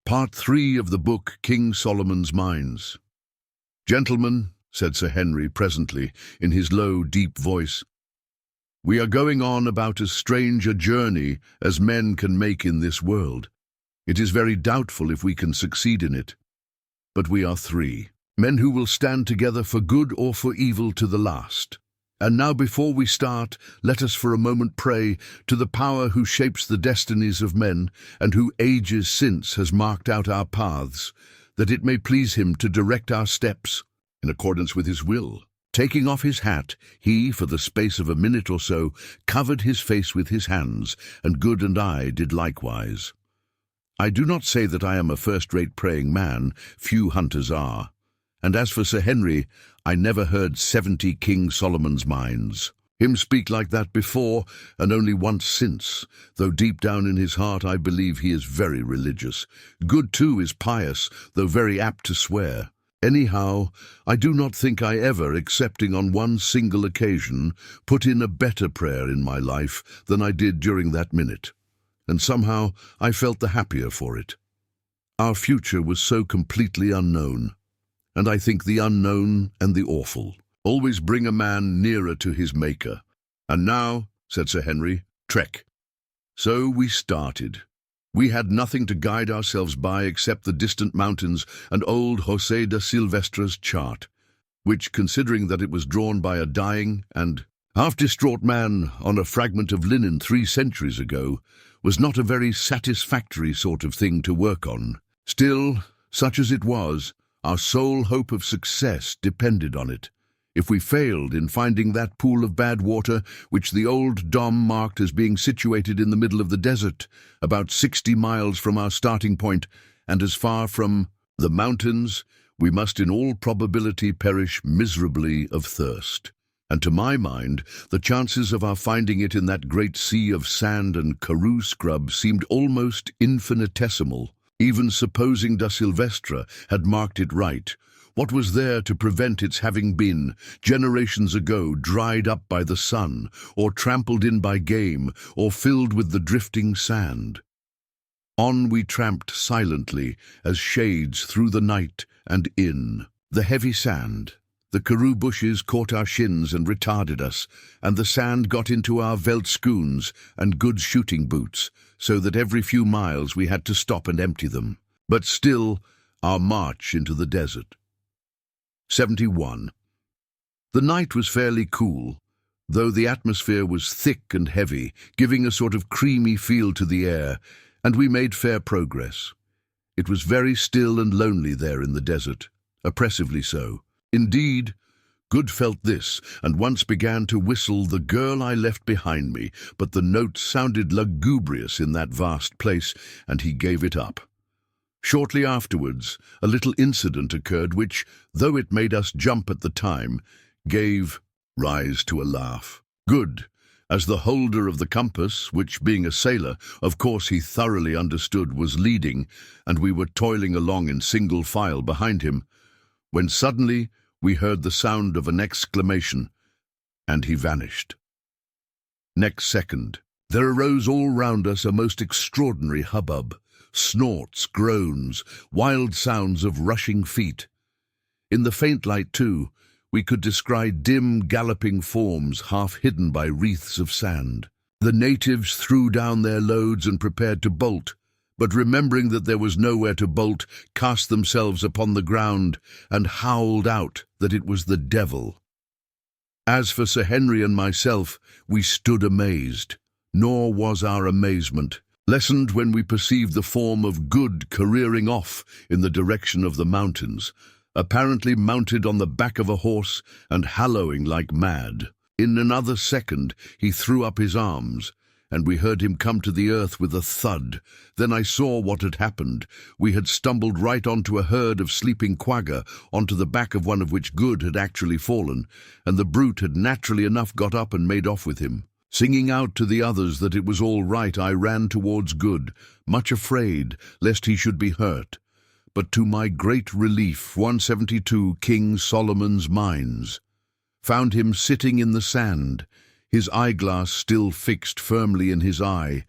Part 3 of the book King Solomon's Mines. "Gentlemen," said Sir Henry presently, in his low, deep voice, "we are going on about as strange a journey as men can make in this world. It is very doubtful if we can succeed in it. But we are 3, men who will stand together for good or for evil to the last. And now before we start, let us for a moment pray to the power who shapes the destinies of men and who ages since has marked out our paths, that it may please him to direct our steps in accordance with his will." Taking off his hat, he, for the space of a minute or so, covered his face with his hands, and Good and I did likewise. I do not say that I am a first-rate praying man, few hunters are. And as for Sir Henry, I never heard 70 King Solomon's Mines. Him speak like that before, and only once since, though deep down in his heart I believe he is very religious. Good, too, is pious, though very apt to swear. Anyhow, I do not think I ever, excepting on one single occasion, put in a better prayer in my life than I did during that minute, and somehow I felt the happier for it. Our future was so completely unknown. And I think the unknown and the awful always bring a man nearer to his Maker. "And now," said Sir Henry, "trek." So we started. We had nothing to guide ourselves by except the distant mountains and old José de Silvestra's chart, which, considering that it was drawn by a dying and half-distraught man on a fragment of linen 3 centuries ago, was not a very satisfactory sort of thing to work on. Still, such as it was, our sole hope of success depended on it. If we failed in finding that pool of bad water which the old Dom marked as being situated in the middle of the desert, about 60 miles from our starting point and as far from the mountains, we must in all probability perish miserably of thirst. And to my mind, the chances of our finding it in that great sea of sand and karoo scrub seemed almost infinitesimal. Even supposing da Silvestra had marked it right, what was there to prevent its having been, generations ago, dried up by the sun, or trampled in by game, or filled with the drifting sand? On we tramped silently as shades through the night and in. The heavy sand, the karoo bushes caught our shins and retarded us, and the sand got into our veldschoons and good shooting boots, so that every few miles we had to stop and empty them. But still, our march into the desert. 71. The night was fairly cool, though the atmosphere was thick and heavy, giving a sort of creamy feel to the air, and we made fair progress. It was very still and lonely there in the desert, oppressively so. Indeed, Good felt this, and once began to whistle "The Girl I Left Behind Me," but the note sounded lugubrious in that vast place, and he gave it up. Shortly afterwards, a little incident occurred which, though it made us jump at the time, gave rise to a laugh. Good, as the holder of the compass, which, being a sailor, of course he thoroughly understood, was leading, and we were toiling along in single file behind him, when suddenly we heard the sound of an exclamation, and he vanished. Next second, there arose all round us a most extraordinary hubbub, snorts, groans, wild sounds of rushing feet. In the faint light, too, we could descry dim, galloping forms half hidden by wreaths of sand. The natives threw down their loads and prepared to bolt, but remembering that there was nowhere to bolt, cast themselves upon the ground and howled out that it was the devil. As for Sir Henry and myself, we stood amazed, nor was our amazement lessened when we perceived the form of Good careering off in the direction of the mountains, apparently mounted on the back of a horse and hallooing like mad. In another second he threw up his arms, and we heard him come to the earth with a thud. Then I saw what had happened. We had stumbled right onto a herd of sleeping quagga, onto the back of one of which Good had actually fallen, and the brute had naturally enough got up and made off with him. Singing out to the others that it was all right, I ran towards Good, much afraid lest he should be hurt. But to my great relief, 172 King Solomon's Mines found him sitting in the sand, his eyeglass still fixed firmly in his eye,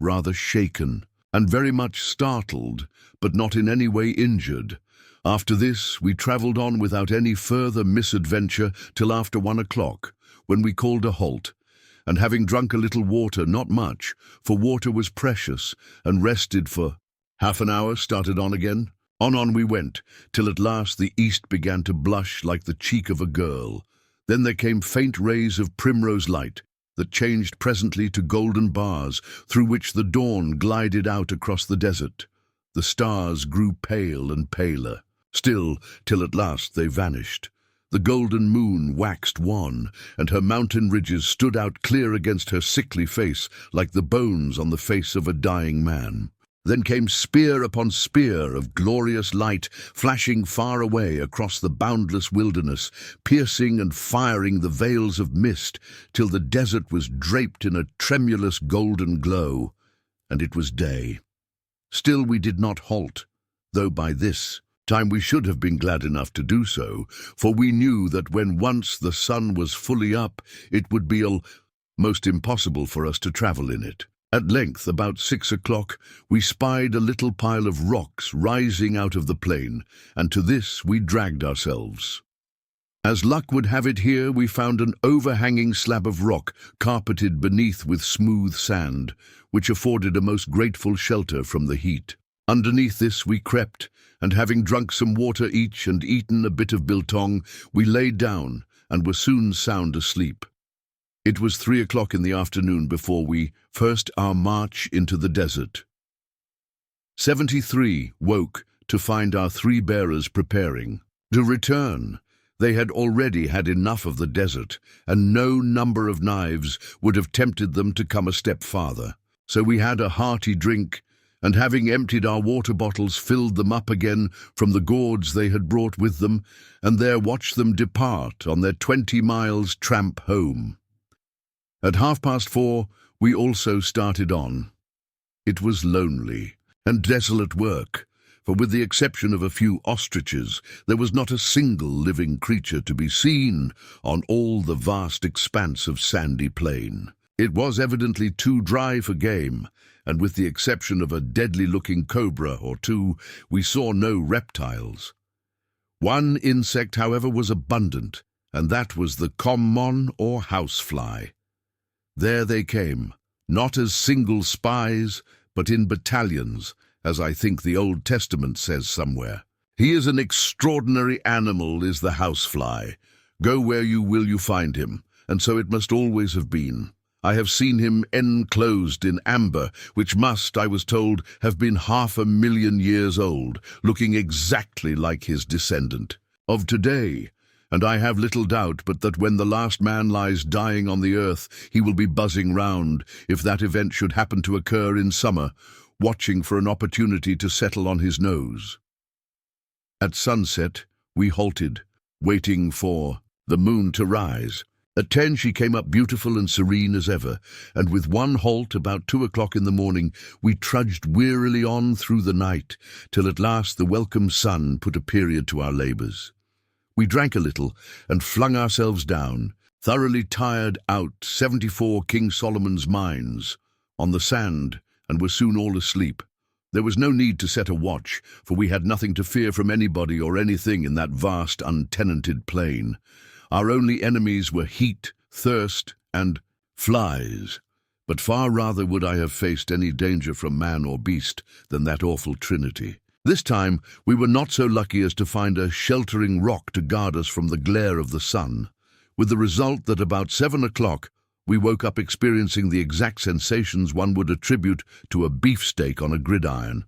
rather shaken, and very much startled, but not in any way injured. After this, we travelled on without any further misadventure till after 1 o'clock, when we called a halt, and having drunk a little water, not much, for water was precious, and rested for half an hour, started on again. On we went, till at last the east began to blush like the cheek of a girl. Then there came faint rays of primrose light, that changed presently to golden bars, through which the dawn glided out across the desert. The stars grew pale and paler, still, till at last they vanished. The golden moon waxed wan, and her mountain ridges stood out clear against her sickly face, like the bones on the face of a dying man. Then came spear upon spear of glorious light, flashing far away across the boundless wilderness, piercing and firing the veils of mist, till the desert was draped in a tremulous golden glow, and it was day. Still we did not halt, though by this time we should have been glad enough to do so, for we knew that when once the sun was fully up, it would be almost impossible for us to travel in it. At length, about 6 o'clock, we spied a little pile of rocks rising out of the plain, and to this we dragged ourselves. As luck would have it here, we found an overhanging slab of rock, carpeted beneath with smooth sand, which afforded a most grateful shelter from the heat. Underneath this we crept, and having drunk some water each and eaten a bit of biltong, we lay down and were soon sound asleep. It was 3 o'clock in the afternoon before we first our march into the desert. 73 woke to find our 3 bearers preparing to return. They had already had enough of the desert, and no number of knives would have tempted them to come a step farther. So we had a hearty drink, and having emptied our water bottles, filled them up again from the gourds they had brought with them, and there watched them depart on their 20 miles tramp home. At 4:30, we also started on. It was lonely and desolate work, for with the exception of a few ostriches, there was not a single living creature to be seen on all the vast expanse of sandy plain. It was evidently too dry for game, and with the exception of a deadly-looking cobra or two, we saw no reptiles. One insect, however, was abundant, and that was the common or housefly. There they came, not as single spies, but in battalions, as I think the Old Testament says somewhere. He is an extraordinary animal, is the housefly. Go where you will, you find him, and so it must always have been. I have seen him enclosed in amber, which must, I was told, have been 500,000 years old, looking exactly like his descendant of today. And I have little doubt but that when the last man lies dying on the earth, he will be buzzing round, if that event should happen to occur in summer, watching for an opportunity to settle on his nose. At sunset, we halted, waiting for the moon to rise. At 10 she came up beautiful and serene as ever, and with one halt about 2 o'clock in the morning, we trudged wearily on through the night, till at last the welcome sun put a period to our labours. We drank a little, and flung ourselves down, thoroughly tired out 74 King Solomon's mines, on the sand, and were soon all asleep. There was no need to set a watch, for we had nothing to fear from anybody or anything in that vast, untenanted plain. Our only enemies were heat, thirst, and flies, but far rather would I have faced any danger from man or beast than that awful trinity. This time we were not so lucky as to find a sheltering rock to guard us from the glare of the sun, with the result that about 7 o'clock we woke up experiencing the exact sensations one would attribute to a beefsteak on a gridiron.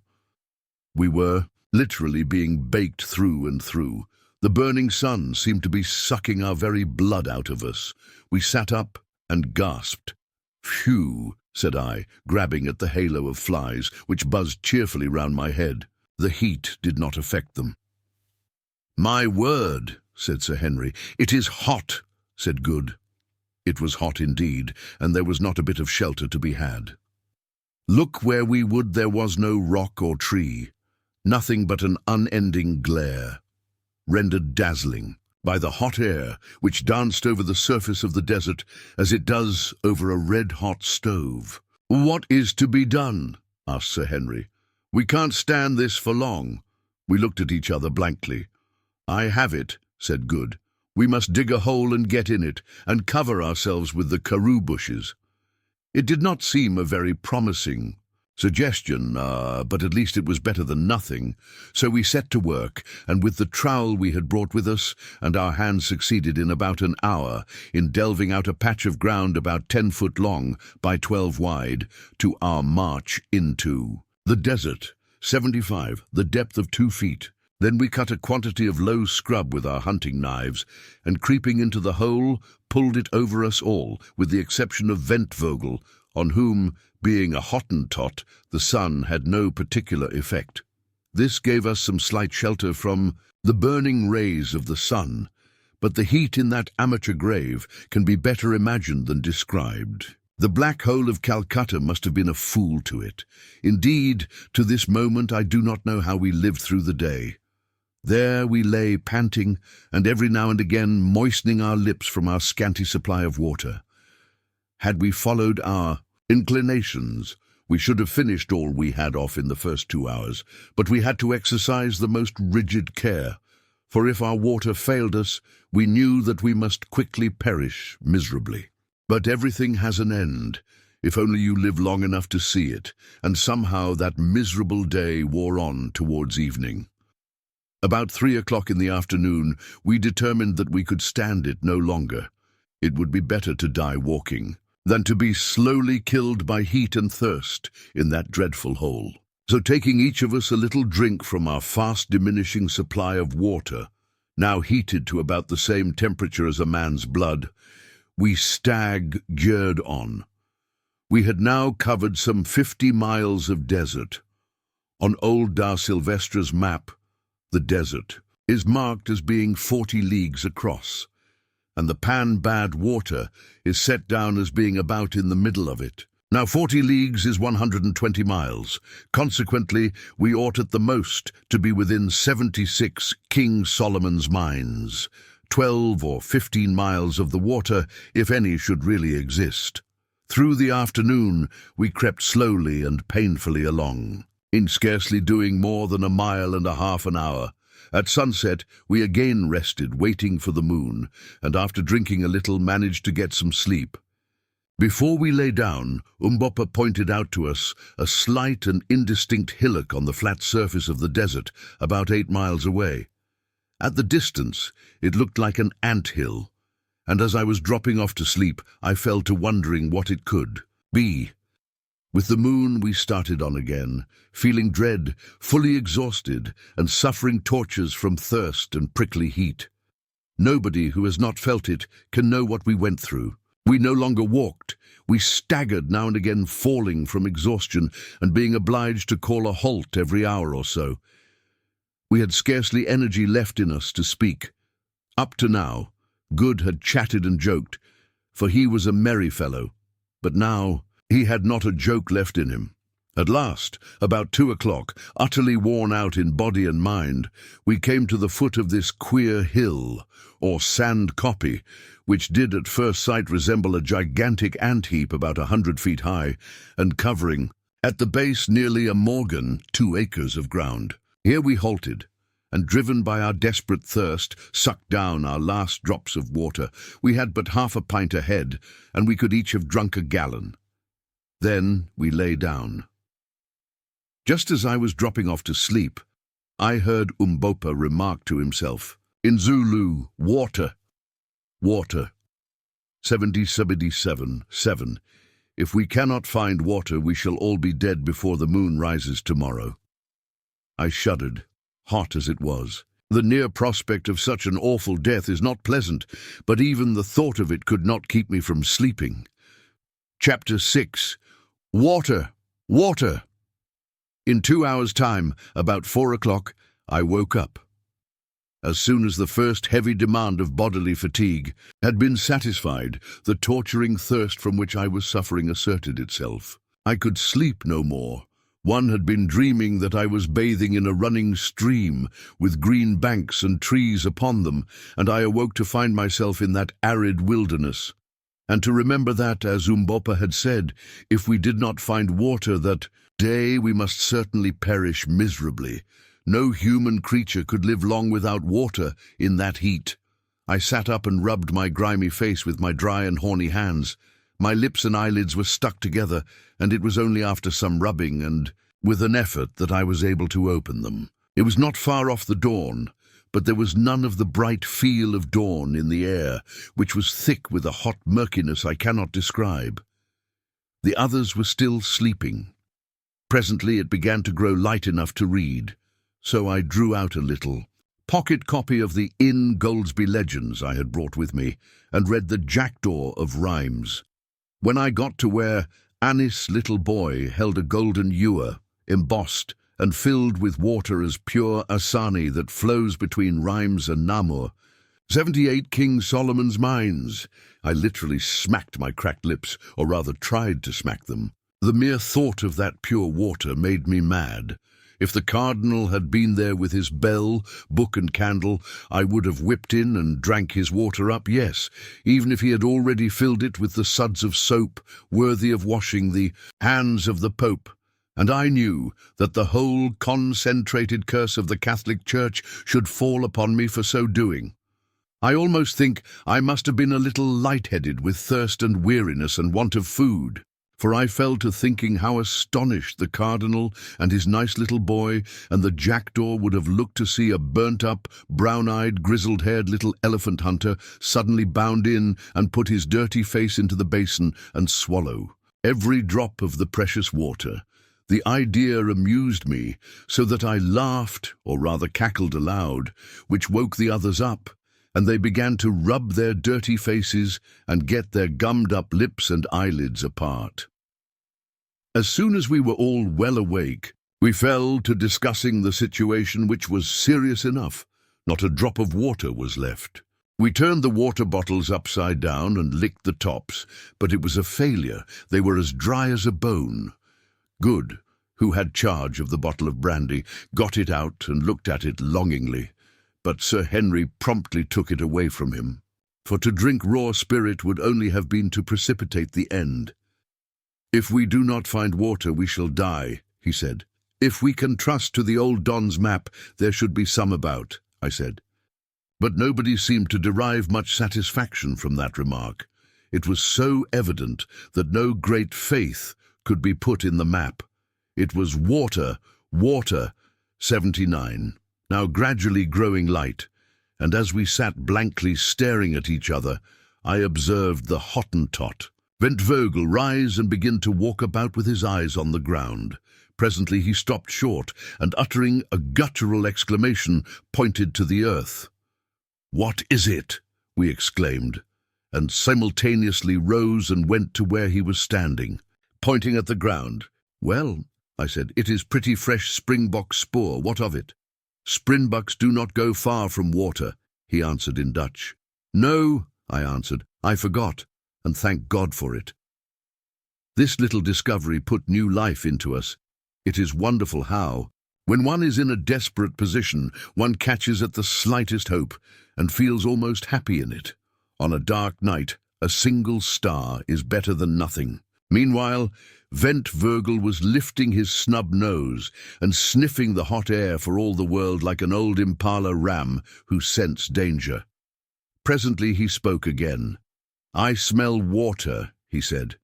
We were literally being baked through and through. The burning sun seemed to be sucking our very blood out of us. We sat up and gasped. "Phew," said I, grabbing at the halo of flies, which buzzed cheerfully round my head. The heat did not affect them. "My word," said Sir Henry. "It is hot," said Good. It was hot indeed, and there was not a bit of shelter to be had. Look where we would, there was no rock or tree, nothing but an unending glare, rendered dazzling by the hot air which danced over the surface of the desert as it does over a red-hot stove. "What is to be done?" asked Sir Henry. "We can't stand this for long." We looked at each other blankly. "I have it," said Good. "We must dig a hole and get in it, and cover ourselves with the karoo bushes." It did not seem a very promising suggestion, but at least it was better than nothing. So we set to work, and with the trowel we had brought with us, and our hands succeeded in about an hour in delving out a patch of ground about 10 foot long by 12 wide to our march into the desert, 75, the depth of 2 feet. Then we cut a quantity of low scrub with our hunting knives, and creeping into the hole, pulled it over us all, with the exception of Ventvogel, on whom, being a Hottentot, the sun had no particular effect. This gave us some slight shelter from the burning rays of the sun, but the heat in that amateur grave can be better imagined than described. The black hole of Calcutta must have been a fool to it. Indeed, to this moment I do not know how we lived through the day. There we lay panting, and every now and again moistening our lips from our scanty supply of water. Had we followed our inclinations, we should have finished all we had off in the first 2 hours, but we had to exercise the most rigid care, for if our water failed us, we knew that we must quickly perish miserably. But everything has an end, if only you live long enough to see it, and somehow that miserable day wore on towards evening. About 3 o'clock in the afternoon, we determined that we could stand it no longer. It would be better to die walking than to be slowly killed by heat and thirst in that dreadful hole. So taking each of us a little drink from our fast diminishing supply of water, now heated to about the same temperature as a man's blood, we staggered on. We had now covered some 50 miles of desert. On old Da Silvestra's map, the desert is marked as being 40 leagues across, and the Pan Bad water is set down as being about in the middle of it. Now 40 leagues is 120 miles. Consequently, we ought at the most to be within 76 King Solomon's Mines, 12 or 15 miles of the water, if any should really exist. Through the afternoon, we crept slowly and painfully along, in scarcely doing more than 1.5 miles an hour. At sunset, we again rested, waiting for the moon, and after drinking a little, managed to get some sleep. Before we lay down, Umbopa pointed out to us a slight and indistinct hillock on the flat surface of the desert, about 8 miles away. At the distance, it looked like an ant-hill, and as I was dropping off to sleep, I fell to wondering what it could be. With the moon, we started on again, feeling dread, fully exhausted, and suffering tortures from thirst and prickly heat. Nobody who has not felt it can know what we went through. We no longer walked. We staggered, now and again falling from exhaustion and being obliged to call a halt every hour or so. We had scarcely energy left in us to speak. Up to now, Good had chatted and joked, for he was a merry fellow, but now he had not a joke left in him. At last, about 2 o'clock, utterly worn out in body and mind, we came to the foot of this queer hill, or sand kopje, which did at first sight resemble a gigantic ant-heap about 100 feet high, and covering, at the base, nearly a morgen, 2 acres of ground. Here we halted, and driven by our desperate thirst, sucked down our last drops of water. We had but half a pint ahead, and we could each have drunk a gallon. Then we lay down. Just as I was dropping off to sleep, I heard Umbopa remark to himself, in Zulu, "Water, water. 7. If we cannot find water, we shall all be dead before the moon rises tomorrow." I shuddered, hot as it was. The near prospect of such an awful death is not pleasant, but even the thought of it could not keep me from sleeping. Chapter 6. Water! Water! In 2 hours' time, about 4 o'clock, I woke up. As soon as the first heavy demand of bodily fatigue had been satisfied, the torturing thirst from which I was suffering asserted itself. I could sleep no more. One had been dreaming that I was bathing in a running stream, with green banks and trees upon them, and I awoke to find myself in that arid wilderness, and to remember that, as Umbopa had said, if we did not find water, that Day we must certainly perish miserably. No human creature could live long without water in that heat. I sat up and rubbed my grimy face with my dry and horny hands. My lips and eyelids were stuck together, and it was only after some rubbing and with an effort that I was able to open them. It was not far off the dawn, but there was none of the bright feel of dawn in the air, which was thick with a hot murkiness I cannot describe. The others were still sleeping. Presently it began to grow light enough to read, so I drew out a little pocket copy of the In Goldsby Legends I had brought with me, and read the jackdaw of rhymes. When I got to where Anis little boy held a golden ewer, embossed and filled with water as pure Asani that flows between Rhymes and Namur, 78 King Solomon's mines. I literally smacked my cracked lips, or rather tried to smack them. The mere thought of that pure water made me mad. If the cardinal had been there with his bell, book and candle, I would have whipped in and drank his water up, yes, even if he had already filled it with the suds of soap worthy of washing the hands of the Pope. And I knew that the whole concentrated curse of the Catholic Church should fall upon me for so doing. I almost think I must have been a little light-headed with thirst and weariness and want of food, for I fell to thinking how astonished the cardinal and his nice little boy and the jackdaw would have looked to see a burnt-up, brown-eyed, grizzled-haired little elephant hunter suddenly bound in and put his dirty face into the basin and swallow every drop of the precious water. The idea amused me, so that I laughed, or rather cackled aloud, which woke the others up, and they began to rub their dirty faces and get their gummed-up lips and eyelids apart. As soon as we were all well awake, we fell to discussing the situation, which was serious enough. Not a drop of water was left. We turned the water bottles upside down and licked the tops, but it was a failure. They were as dry as a bone. Good, who had charge of the bottle of brandy, got it out and looked at it longingly, but Sir Henry promptly took it away from him, for to drink raw spirit would only have been to precipitate the end. "If we do not find water, we shall die," he said. "If we can trust to the old Don's map, there should be some about," I said. But nobody seemed to derive much satisfaction from that remark. It was so evident that no great faith could be put in the map. It was water, water, 79, now gradually growing light, and as we sat blankly staring at each other, I observed the Hottentot, Ventvogel, rise and begin to walk about with his eyes on the ground. Presently he stopped short, and uttering a guttural exclamation, pointed to the earth. "What is it?" we exclaimed, and simultaneously rose and went to where he was standing, pointing at the ground. "Well," I said, "it is pretty fresh springbok spoor. What of it?" "Springboks do not go far from water," he answered in Dutch. "No," I answered, "I forgot, and thank God for it." This little discovery put new life into us. It is wonderful how, when one is in a desperate position, one catches at the slightest hope and feels almost happy in it. On a dark night, a single star is better than nothing. Meanwhile, Ventvogel was lifting his snub nose and sniffing the hot air for all the world like an old impala ram who scents danger. Presently he spoke again. "I smell water," he said.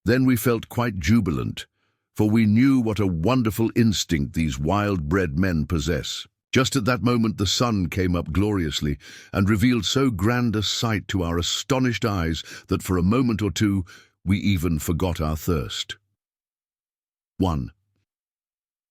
Then we felt quite jubilant, for we knew what a wonderful instinct these wild-bred men possess. Just at that moment the sun came up gloriously and revealed so grand a sight to our astonished eyes that for a moment or two we even forgot our thirst. 1.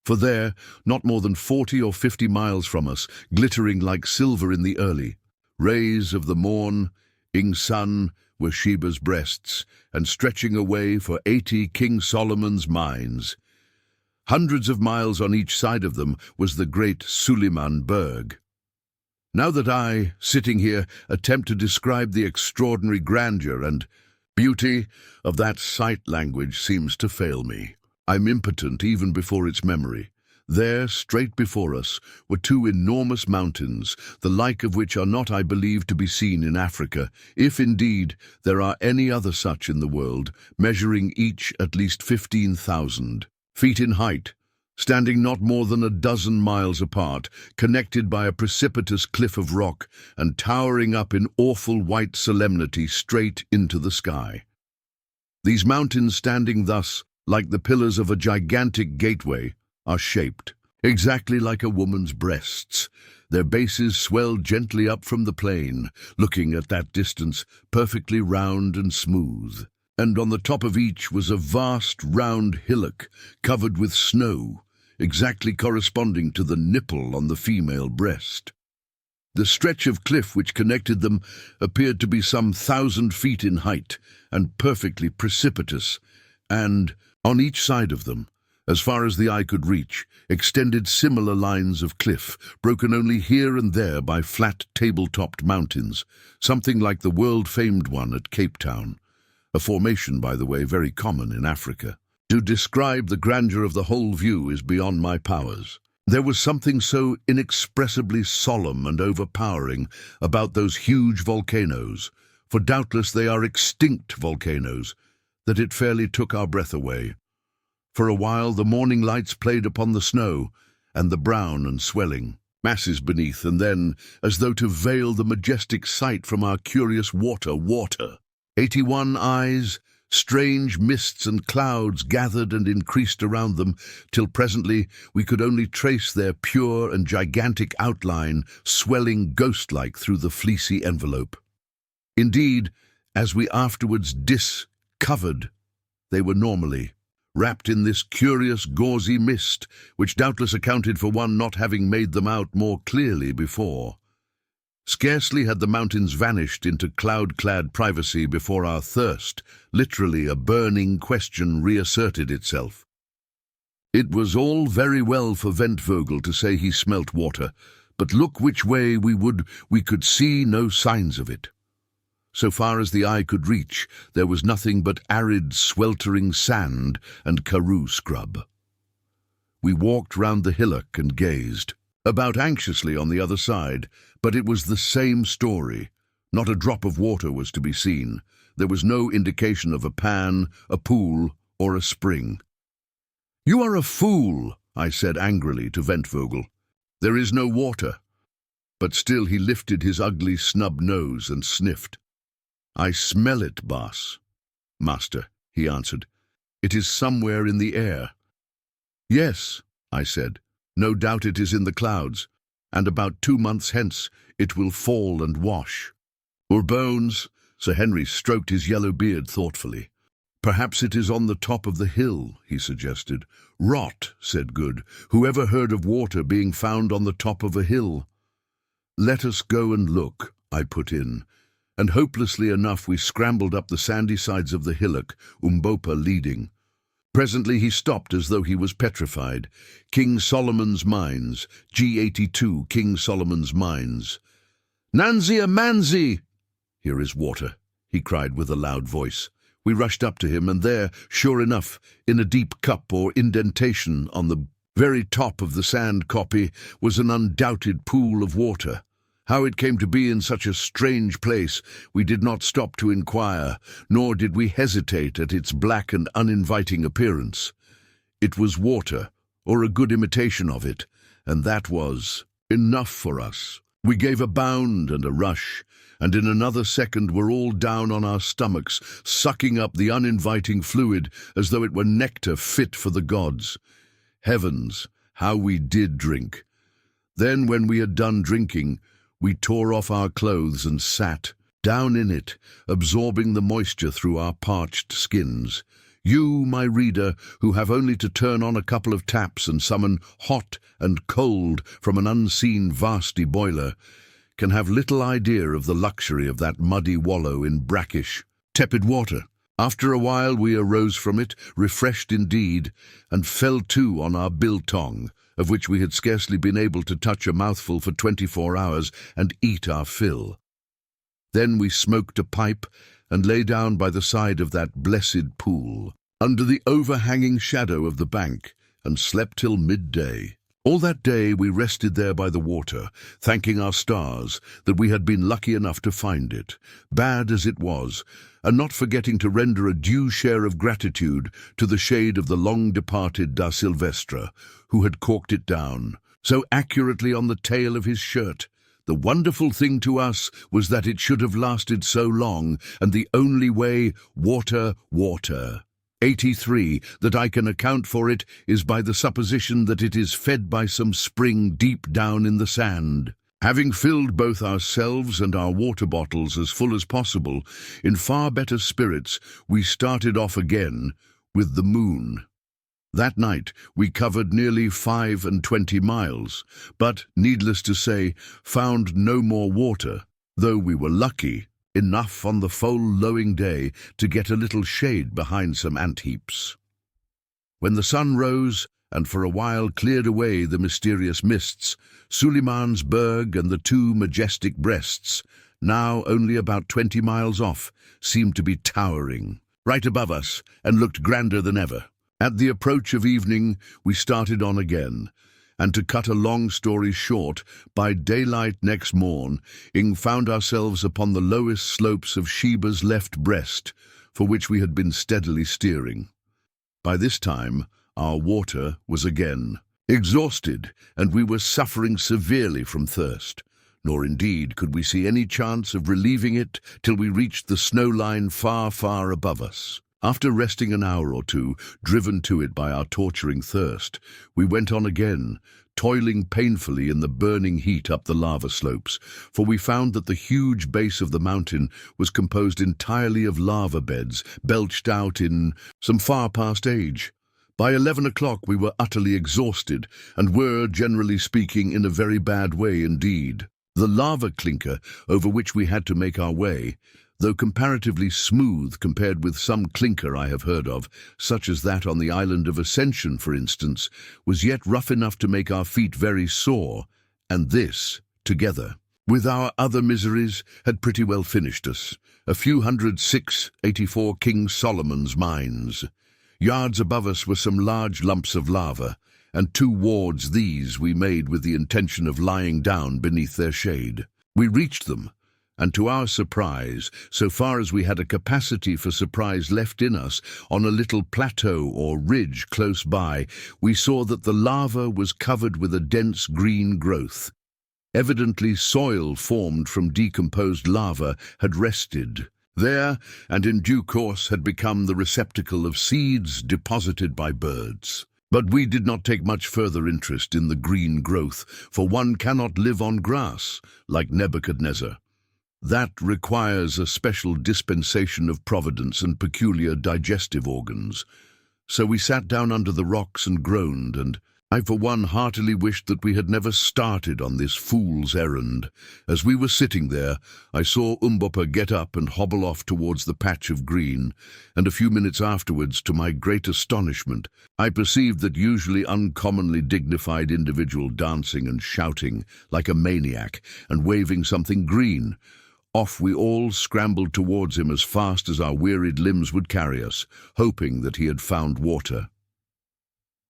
For there, not more than 40 or 50 miles from us, glittering like silver in the early rays of the morn, ing sun, were Sheba's breasts, and stretching away for 80 King Solomon's mines. Hundreds of miles on each side of them was the great Suleiman Berg. Now that I, sitting here, attempt to describe the extraordinary grandeur and beauty of that sight, language seems to fail me. I'm impotent even before its memory. There, straight before us, were two enormous mountains, the like of which are not, I believe, to be seen in Africa, if indeed there are any other such in the world, measuring each at least 15,000. feet in height, standing not more than a dozen miles apart, connected by a precipitous cliff of rock and towering up in awful white solemnity straight into the sky. These mountains, standing thus, like the pillars of a gigantic gateway, are shaped exactly like a woman's breasts. Their bases swell gently up from the plain, looking at that distance perfectly round and smooth. And on the top of each was a vast round hillock covered with snow, exactly corresponding to the nipple on the female breast. The stretch of cliff which connected them appeared to be some 1,000 feet in height and perfectly precipitous, and on each side of them, as far as the eye could reach, extended similar lines of cliff, broken only here and there by flat table-topped mountains, something like the world-famed one at Cape Town, a formation, by the way, very common in Africa. To describe the grandeur of the whole view is beyond my powers. There was something so inexpressibly solemn and overpowering about those huge volcanoes, for doubtless they are extinct volcanoes, that it fairly took our breath away. For a while the morning lights played upon the snow and the brown and swelling masses beneath, and then, as though to veil the majestic sight from our curious water, 81 eyes, strange mists and clouds gathered and increased around them, till presently we could only trace their pure and gigantic outline swelling ghost-like through the fleecy envelope. Indeed, as we afterwards discovered, they were normally wrapped in this curious gauzy mist, which doubtless accounted for one not having made them out more clearly before. Scarcely had the mountains vanished into cloud-clad privacy before our thirst, literally a burning question, reasserted itself. It was all very well for Ventvogel to say he smelt water, but look which way we would, we could see no signs of it. So far as the eye could reach, there was nothing but arid, sweltering sand and karoo scrub. We walked round the hillock and gazed about anxiously on the other side, but it was the same story. Not a drop of water was to be seen. There was no indication of a pan, a pool, or a spring. "You are a fool," I said angrily to Ventvogel. "There is no water." But still he lifted his ugly snub nose and sniffed. "I smell it, boss." "Master," he answered, "it is somewhere in the air." "Yes," I said, "no doubt it is in the clouds, and about 2 months hence it will fall and wash." "Or bones," Sir Henry stroked his yellow beard thoughtfully. "Perhaps it is on the top of the hill," he suggested. "Rot," said Good. "Who ever heard of water being found on the top of a hill?" "Let us go and look," I put in. And hopelessly enough we scrambled up the sandy sides of the hillock, Umbopa leading. Presently he stopped as though he was petrified. "King Solomon's Mines, G82, King Solomon's Mines." "Nanzia Manzi!" "Here is water," he cried with a loud voice. We rushed up to him, and there, sure enough, in a deep cup or indentation on the very top of the sand copy, was an undoubted pool of water. How it came to be in such a strange place we did not stop to inquire, nor did we hesitate at its black and uninviting appearance. It was water, or a good imitation of it, and that was enough for us. We gave a bound and a rush, and in another second were all down on our stomachs, sucking up the uninviting fluid as though it were nectar fit for the gods. Heavens, how we did drink! Then, when we had done drinking, we tore off our clothes and sat down in it, absorbing the moisture through our parched skins. You, my reader, who have only to turn on a couple of taps and summon hot and cold from an unseen vasty boiler, can have little idea of the luxury of that muddy wallow in brackish, tepid water. After a while we arose from it, refreshed indeed, and fell to on our biltong, of which we had scarcely been able to touch a mouthful for 24 hours, and eat our fill. Then we smoked a pipe and lay down by the side of that blessed pool, under the overhanging shadow of the bank, and slept till midday. All that day we rested there by the water, thanking our stars that we had been lucky enough to find it, bad as it was, and not forgetting to render a due share of gratitude to the shade of the long-departed da Silvestre, who had corked it down so accurately on the tail of his shirt. The wonderful thing to us was that it should have lasted so long, and the only way, water, water. 83, that I can account for it is by the supposition that it is fed by some spring deep down in the sand. Having filled both ourselves and our water bottles as full as possible, in far better spirits, we started off again with the moon. That night we covered nearly 25 miles, but, needless to say, found no more water, though we were lucky enough on the full lowing day to get a little shade behind some ant heaps. When the sun rose and for a while cleared away the mysterious mists, Suleiman's Berg and the two majestic breasts, now only about 20 miles off, seemed to be towering right above us and looked grander than ever. At the approach of evening we started on again, and to cut a long story short, by daylight next morn, found ourselves upon the lowest slopes of Sheba's left breast, for which we had been steadily steering. By this time, our water was again exhausted, and we were suffering severely from thirst, nor indeed could we see any chance of relieving it till we reached the snow line far, far above us. After resting an hour or two, driven to it by our torturing thirst, we went on again, toiling painfully in the burning heat up the lava slopes, for we found that the huge base of the mountain was composed entirely of lava beds, belched out in some far past age. By 11 o'clock we were utterly exhausted, and were, generally speaking, in a very bad way indeed. The lava clinker over which we had to make our way, though comparatively smooth compared with some clinker I have heard of, such as that on the island of Ascension, for instance, was yet rough enough to make our feet very sore, and this, together with our other miseries, had pretty well finished us. A few hundred 684 King Solomon's mines. Yards above us were some large lumps of lava, and 2 wards these we made with the intention of lying down beneath their shade. We reached them, and to our surprise, so far as we had a capacity for surprise left in us, on a little plateau or ridge close by, we saw that the lava was covered with a dense green growth. Evidently soil formed from decomposed lava had rested there, and in due course had become the receptacle of seeds deposited by birds. But we did not take much further interest in the green growth, for one cannot live on grass, like Nebuchadnezzar. That requires a special dispensation of providence and peculiar digestive organs. So we sat down under the rocks and groaned, and I for one heartily wished that we had never started on this fool's errand. As we were sitting there, I saw Umbopa get up and hobble off towards the patch of green, and a few minutes afterwards, to my great astonishment, I perceived that usually uncommonly dignified individual dancing and shouting like a maniac and waving something green. Off we all scrambled towards him as fast as our wearied limbs would carry us, hoping that he had found water.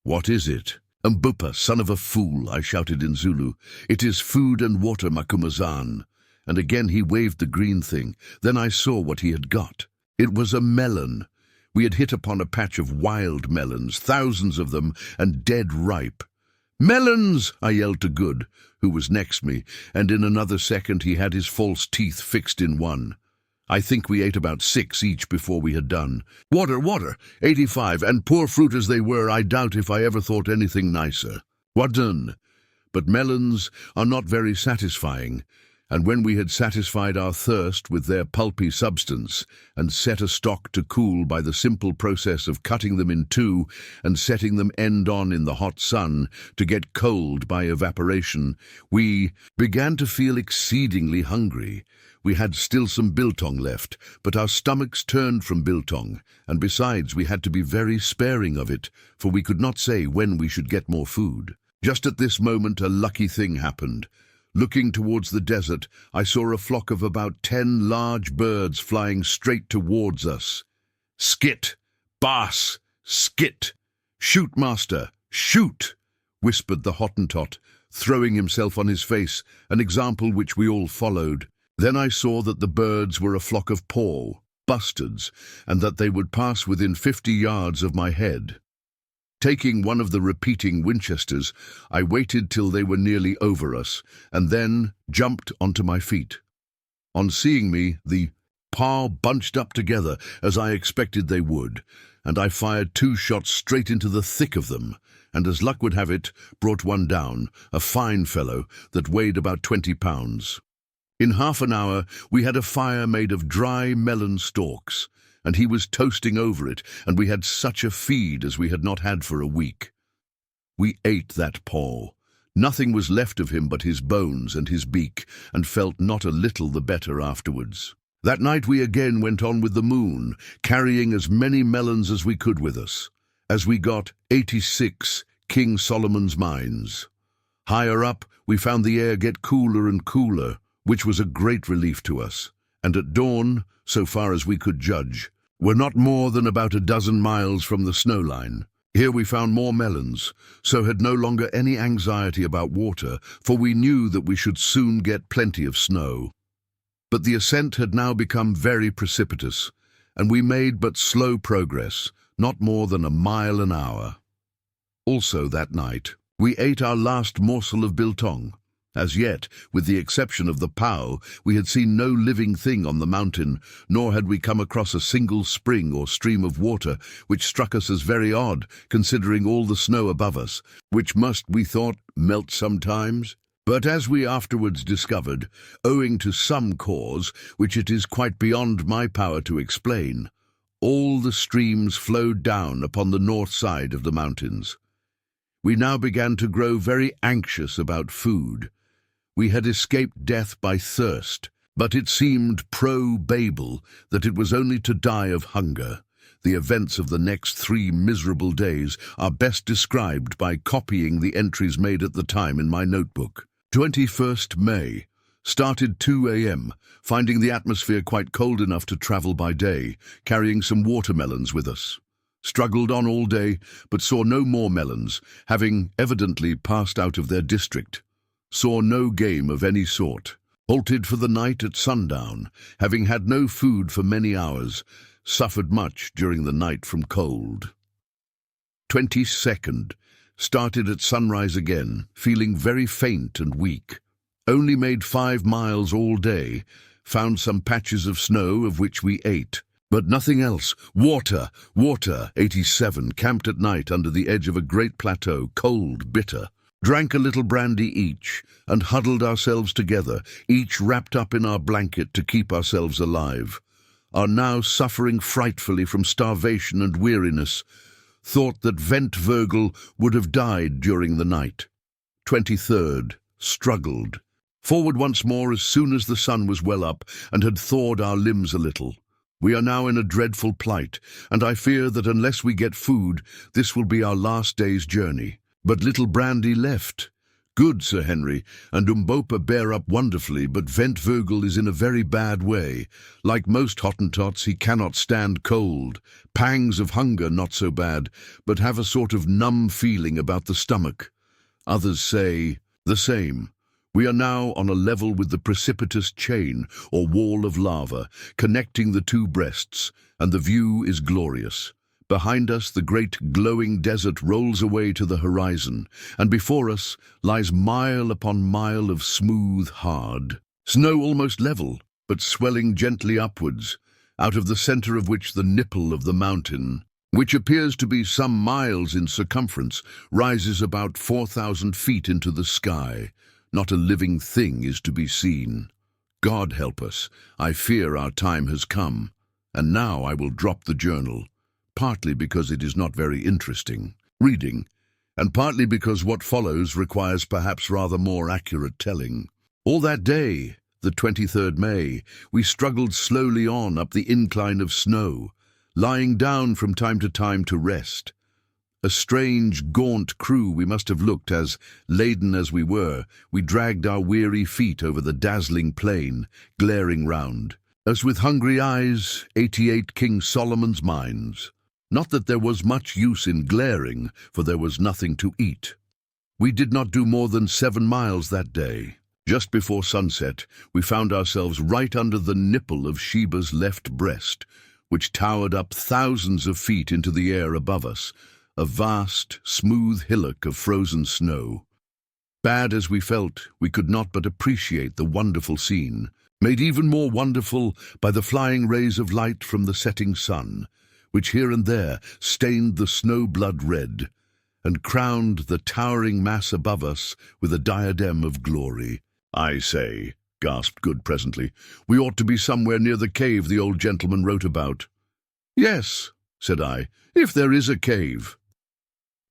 "What is it?" "Umbopa, son of a fool," I shouted in Zulu. "It is food and water, Macumazahn." And again he waved the green thing. Then I saw what he had got. It was a melon. We had hit upon a patch of wild melons, thousands of them, and dead ripe. "Melons!" I yelled to Good, who was next me, and in another second he had his false teeth fixed in one. I think we ate about 6 each before we had done. "Water, water, 85, and poor fruit as they were, I doubt if I ever thought anything nicer. What done?" But melons are not very satisfying, and when we had satisfied our thirst with their pulpy substance, and set a stock to cool by the simple process of cutting them in 2 and setting them end on in the hot sun to get cold by evaporation, we began to feel exceedingly hungry. We had still some biltong left, but our stomachs turned from biltong, and besides we had to be very sparing of it, for we could not say when we should get more food. Just at this moment a lucky thing happened. Looking towards the desert, I saw a flock of about 10 large birds flying straight towards us. "Skit! Baas! Skit! Shoot, master! Shoot!" whispered the Hottentot, throwing himself on his face, an example which we all followed. Then I saw that the birds were a flock of bustards, and that they would pass within 50 yards of my head. Taking one of the repeating Winchesters, I waited till they were nearly over us, and then jumped onto my feet. On seeing me, the bunched up together, as I expected they would, and I fired 2 shots straight into the thick of them, and as luck would have it, brought one down, a fine fellow that weighed about 20 pounds. In half an hour we had a fire made of dry melon stalks, and he was toasting over it, and we had such a feed as we had not had for a week. We ate that paw. Nothing was left of him but his bones and his beak, and felt not a little the better afterwards. That night we again went on with the moon, carrying as many melons as we could with us, as we got 86 King Solomon's mines. Higher up we found the air get cooler and cooler, which was a great relief to us, and at dawn, so far as we could judge, were not more than about a dozen miles from the snow line. Here we found more melons, so had no longer any anxiety about water, for we knew that we should soon get plenty of snow. But the ascent had now become very precipitous, and we made but slow progress, not more than a mile an hour. Also that night, we ate our last morsel of biltong. As yet, with the exception of the pow, we had seen no living thing on the mountain, nor had we come across a single spring or stream of water, which struck us as very odd, considering all the snow above us, which must, we thought, melt sometimes. But as we afterwards discovered, owing to some cause which it is quite beyond my power to explain, all the streams flowed down upon the north side of the mountains. We now began to grow very anxious about food. We had escaped death by thirst, but it seemed probable that it was only to die of hunger. The events of the next 3 miserable days are best described by copying the entries made at the time in my notebook. 21st May. Started 2 a.m., finding the atmosphere quite cold enough to travel by day, carrying some watermelons with us. Struggled on all day, but saw no more melons, having evidently passed out of their district. Saw no game of any sort. Halted for the night at sundown, having had no food for many hours. Suffered much during the night from cold. 22nd. Started at sunrise again, feeling very faint and weak. Only made 5 miles all day. Found some patches of snow, of which we ate. But nothing else. Water. 87. Camped at night under the edge of a great plateau, cold, bitter. Drank a little brandy each, and huddled ourselves together, each wrapped up in our blanket to keep ourselves alive. Are now suffering frightfully from starvation and weariness. Thought that Ventvögel would have died during the night. 23rd. Struggled. Forward once more as soon as the sun was well up, and had thawed our limbs a little. We are now in a dreadful plight, and I fear that unless we get food, this will be our last day's journey. But little brandy left. Good, Sir Henry, and Umbopa bear up wonderfully, but Ventvögel is in a very bad way. Like most Hottentots, he cannot stand cold. Pangs of hunger not so bad, but have a sort of numb feeling about the stomach. Others say the same. We are now on a level with the precipitous chain, or wall of lava, connecting the 2 breasts, and the view is glorious. Behind us the great glowing desert rolls away to the horizon, and before us lies mile upon mile of smooth, hard snow, almost level, but swelling gently upwards, out of the centre of which the nipple of the mountain, which appears to be some miles in circumference, rises about 4,000 feet into the sky. Not a living thing is to be seen. God help us, I fear our time has come, and now I will drop the journal. Partly because it is not very interesting reading, and partly because what follows requires perhaps rather more accurate telling. All that day, the 23rd May, we struggled slowly on up the incline of snow, lying down from time to time to rest. A strange, gaunt crew we must have looked as, laden as we were, we dragged our weary feet over the dazzling plain, glaring round, as with hungry eyes, 88 King Solomon's mines. Not that there was much use in glaring, for there was nothing to eat. We did not do more than 7 miles that day. Just before sunset, we found ourselves right under the nipple of Sheba's left breast, which towered up thousands of feet into the air above us, a vast, smooth hillock of frozen snow. Bad as we felt, we could not but appreciate the wonderful scene, made even more wonderful by the flying rays of light from the setting sun, which here and there stained the snow blood red, and crowned the towering mass above us with a diadem of glory. "I say," gasped Good presently, "we ought to be somewhere near the cave the old gentleman wrote about." "Yes," said I, "if there is a cave."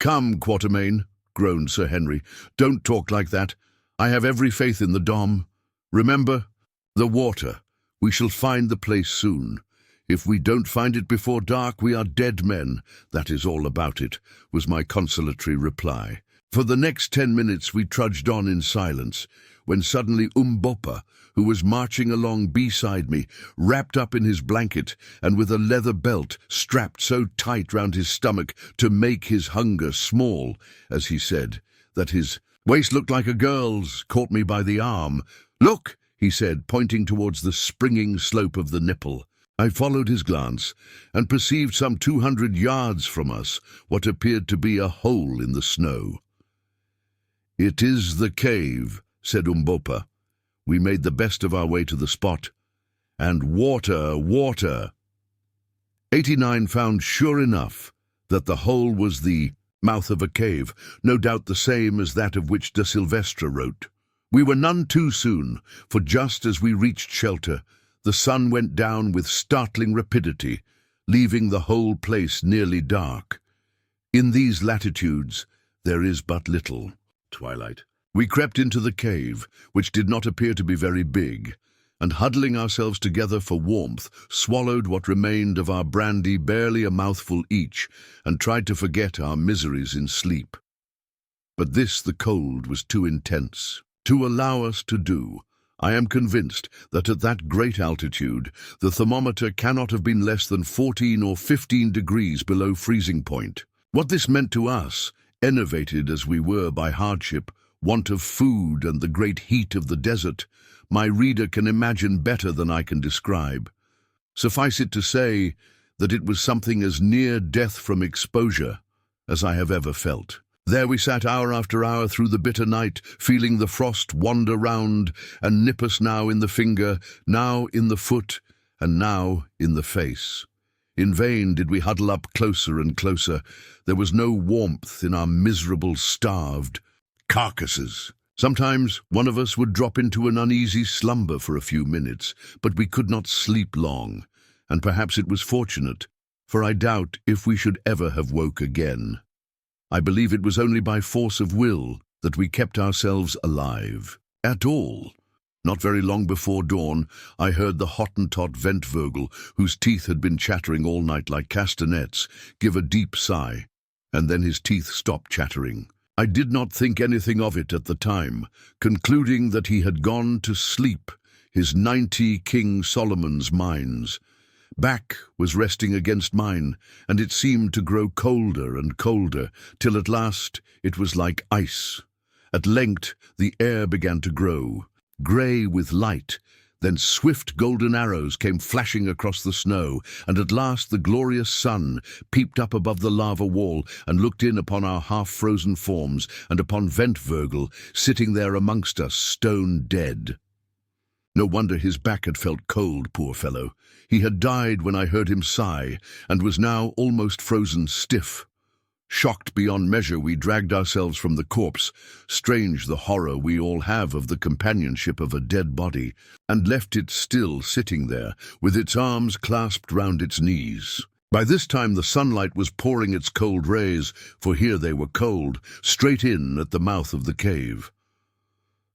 "Come, Quatermain," groaned Sir Henry, "don't talk like that. I have every faith in the Dom. Remember, the water. We shall find the place soon. If we don't find it before dark, we are dead men. That is all about it," was my consolatory reply. For the next 10 minutes we trudged on in silence, when suddenly Umbopa, who was marching along beside me, wrapped up in his blanket and with a leather belt strapped so tight round his stomach to make his hunger small, as he said, that his waist looked like a girl's, caught me by the arm. "Look," he said, pointing towards the springing slope of the nipple. I followed his glance and perceived some 200 yards from us what appeared to be a hole in the snow. "It is the cave," said Umbopa. We made the best of our way to the spot. And water, water! 89 found sure enough that the hole was the mouth of a cave, no doubt the same as that of which de Silvestre wrote. We were none too soon, for just as we reached shelter, the sun went down with startling rapidity, leaving the whole place nearly dark. In these latitudes there is but little twilight. We crept into the cave, which did not appear to be very big, and huddling ourselves together for warmth, swallowed what remained of our brandy, barely a mouthful each, and tried to forget our miseries in sleep. But this the cold was too intense to allow us to do. I am convinced that at that great altitude, the thermometer cannot have been less than 14 or 15 degrees below freezing point. What this meant to us, enervated as we were by hardship, want of food and the great heat of the desert, my reader can imagine better than I can describe. Suffice it to say that it was something as near death from exposure as I have ever felt. There we sat hour after hour through the bitter night, feeling the frost wander round and nip us now in the finger, now in the foot, and now in the face. In vain did we huddle up closer and closer. There was no warmth in our miserable, starved carcasses. Sometimes one of us would drop into an uneasy slumber for a few minutes, but we could not sleep long, and perhaps it was fortunate, for I doubt if we should ever have woke again. I believe it was only by force of will that we kept ourselves alive at all. Not very long before dawn, I heard the Hottentot Ventvogel, whose teeth had been chattering all night like castanets, give a deep sigh, and then his teeth stopped chattering. I did not think anything of it at the time, concluding that he had gone to sleep, his 90 King Solomon's mines. Back was resting against mine, and it seemed to grow colder and colder, till at last it was like ice. At length the air began to grow, grey with light, then swift golden arrows came flashing across the snow, and at last the glorious sun peeped up above the lava wall and looked in upon our half-frozen forms and upon Ventvogel sitting there amongst us, stone dead. No wonder his back had felt cold, poor fellow. He had died when I heard him sigh, and was now almost frozen stiff. Shocked beyond measure, we dragged ourselves from the corpse, strange the horror we all have of the companionship of a dead body, and left it still sitting there, with its arms clasped round its knees. By this time the sunlight was pouring its cold rays, for here they were cold, straight in at the mouth of the cave.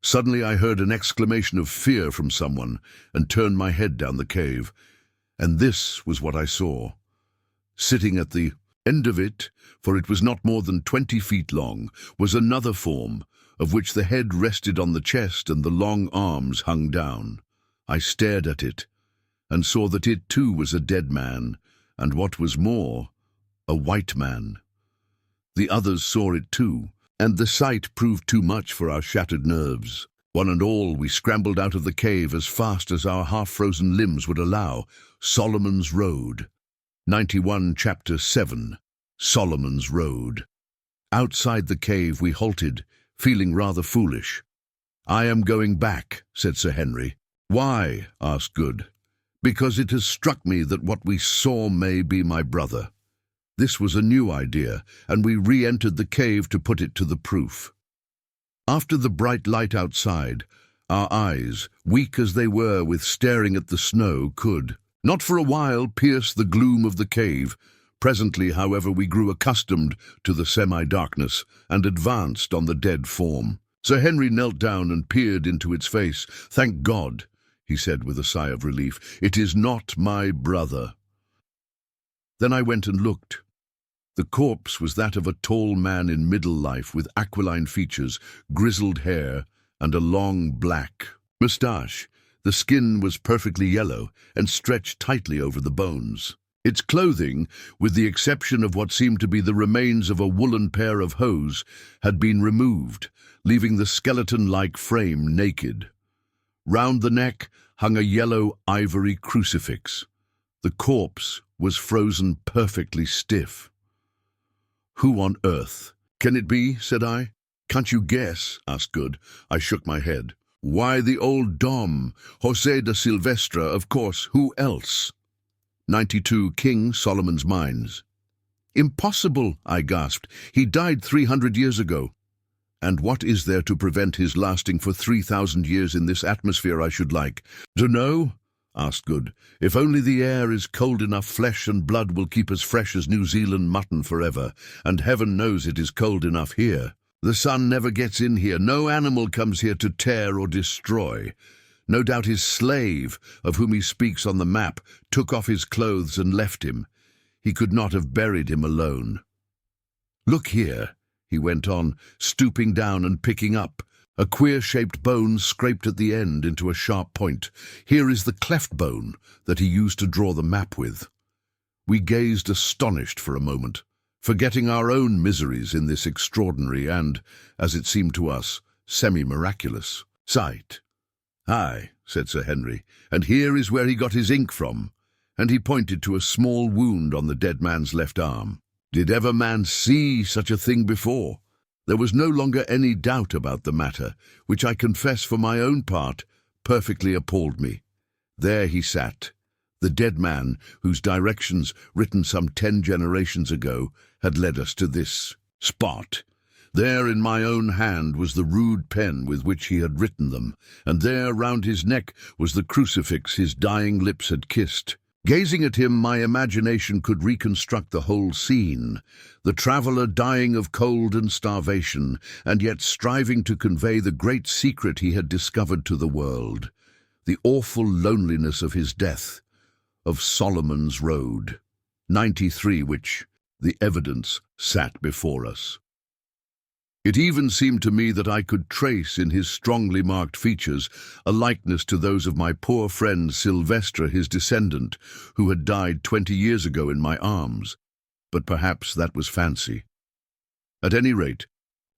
Suddenly I heard an exclamation of fear from someone, and turned my head down the cave, and this was what I saw. Sitting at the end of it, for it was not more than 20 feet long, was another form, of which the head rested on the chest and the long arms hung down. I stared at it, and saw that it too was a dead man, and what was more, a white man. The others saw it too, and the sight proved too much for our shattered nerves. One and all, we scrambled out of the cave as fast as our half-frozen limbs would allow. Solomon's Road. 91, Chapter 7. Solomon's Road. Outside the cave we halted, feeling rather foolish. "I am going back," said Sir Henry. "Why?" asked Good. "Because it has struck me that what we saw may be my brother." This was a new idea, and we re-entered the cave to put it to the proof. After the bright light outside, our eyes, weak as they were with staring at the snow, could, not for a while, pierce the gloom of the cave. Presently, however, we grew accustomed to the semi-darkness and advanced on the dead form. Sir Henry knelt down and peered into its face. "Thank God," he said with a sigh of relief, "it is not my brother." Then I went and looked. The corpse was that of a tall man in middle life with aquiline features, grizzled hair, and a long black moustache. The skin was perfectly yellow and stretched tightly over the bones. Its clothing, with the exception of what seemed to be the remains of a woolen pair of hose, had been removed, leaving the skeleton-like frame naked. Round the neck hung a yellow ivory crucifix. The corpse was frozen perfectly stiff. "Who on earth can it be?" said I. "Can't you guess?" asked Good. I shook my head. "Why, the old Dom, José de Silvestre, of course. Who else?" 92 King Solomon's Mines. "Impossible," I gasped. "He died 300 years ago." "And what is there to prevent his lasting for 3,000 years in this atmosphere, I should like?" "Dunno," asked Good. "If only the air is cold enough, flesh and blood will keep as fresh as New Zealand mutton forever, and heaven knows it is cold enough here. The sun never gets in here. No animal comes here to tear or destroy. No doubt his slave, of whom he speaks on the map, took off his clothes and left him. He could not have buried him alone. Look here," he went on, stooping down and picking up. A queer-shaped bone scraped at the end into a sharp point. Here is the cleft bone that he used to draw the map with. We gazed astonished for a moment, forgetting our own miseries in this extraordinary and, as it seemed to us, semi-miraculous sight. "Aye," said Sir Henry, "and here is where he got his ink from," and he pointed to a small wound on the dead man's left arm. "Did ever man see such a thing before?" There was no longer any doubt about the matter, which I confess for my own part perfectly appalled me. There he sat, the dead man whose directions, written some 10 generations ago, had led us to this spot. There in my own hand was the rude pen with which he had written them, and there round his neck was the crucifix his dying lips had kissed. Gazing at him, my imagination could reconstruct the whole scene. The traveller dying of cold and starvation, and yet striving to convey the great secret he had discovered to the world. The awful loneliness of his death, of Solomon's Road. 93, which, the evidence, sat before us. It even seemed to me that I could trace in his strongly marked features a likeness to those of my poor friend Silvestre, his descendant, who had died 20 years ago in my arms. But perhaps that was fancy. At any rate,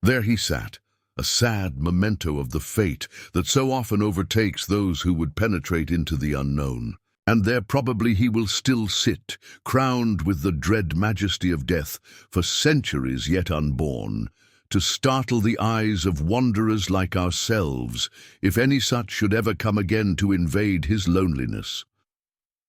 there he sat, a sad memento of the fate that so often overtakes those who would penetrate into the unknown. And there probably he will still sit, crowned with the dread majesty of death, for centuries yet unborn, to startle the eyes of wanderers like ourselves, if any such should ever come again to invade his loneliness.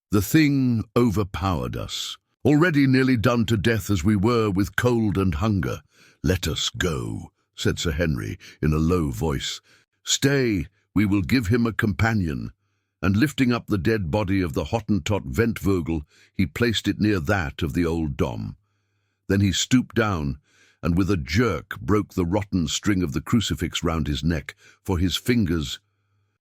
The thing overpowered us, already nearly done to death as we were with cold and hunger. "Let us go," said Sir Henry in a low voice. "Stay, we will give him a companion." And lifting up the dead body of the Hottentot Ventvogel, he placed it near that of the old Dom. Then he stooped down, and with a jerk broke the rotten string of the crucifix round his neck, for his fingers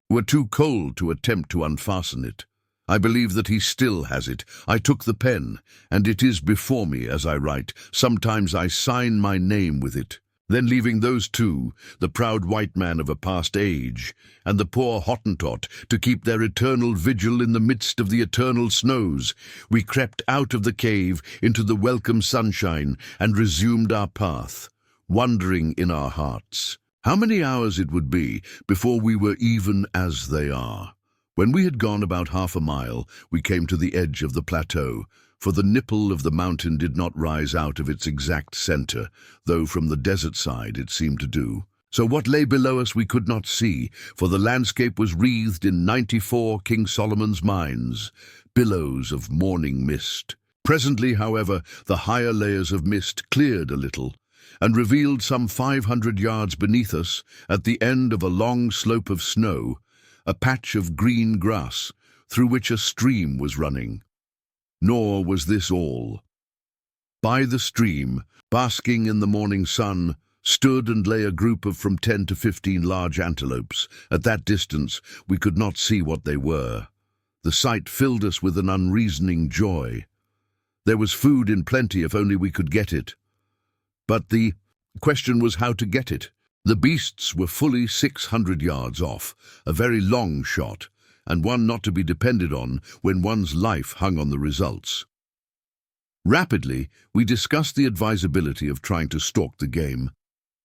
were too cold to attempt to unfasten it. I believe that he still has it. I took the pen, and it is before me as I write. Sometimes I sign my name with it. Then leaving those two, the proud white man of a past age, and the poor Hottentot, to keep their eternal vigil in the midst of the eternal snows, we crept out of the cave into the welcome sunshine and resumed our path. wondering in our hearts how many hours it would be before we were even as they are. When we had gone about half a mile, we came to the edge of the plateau, for the nipple of the mountain did not rise out of its exact center, though from the desert side it seemed to do. So what lay below us we could not see, for the landscape was wreathed in 94 King Solomon's mines, billows of morning mist. Presently, however, the higher layers of mist cleared a little, and revealed some 500 yards beneath us, at the end of a long slope of snow, a patch of green grass, through which a stream was running. Nor was this all. By the stream, basking in the morning sun, stood and lay a group of from 10 to 15 large antelopes. At that distance, we could not see what they were. The sight filled us with an unreasoning joy. There was food in plenty if only we could get it. But the question was how to get it. The beasts were fully 600 yards off, a very long shot, and one not to be depended on when one's life hung on the results. Rapidly, we discussed the advisability of trying to stalk the game,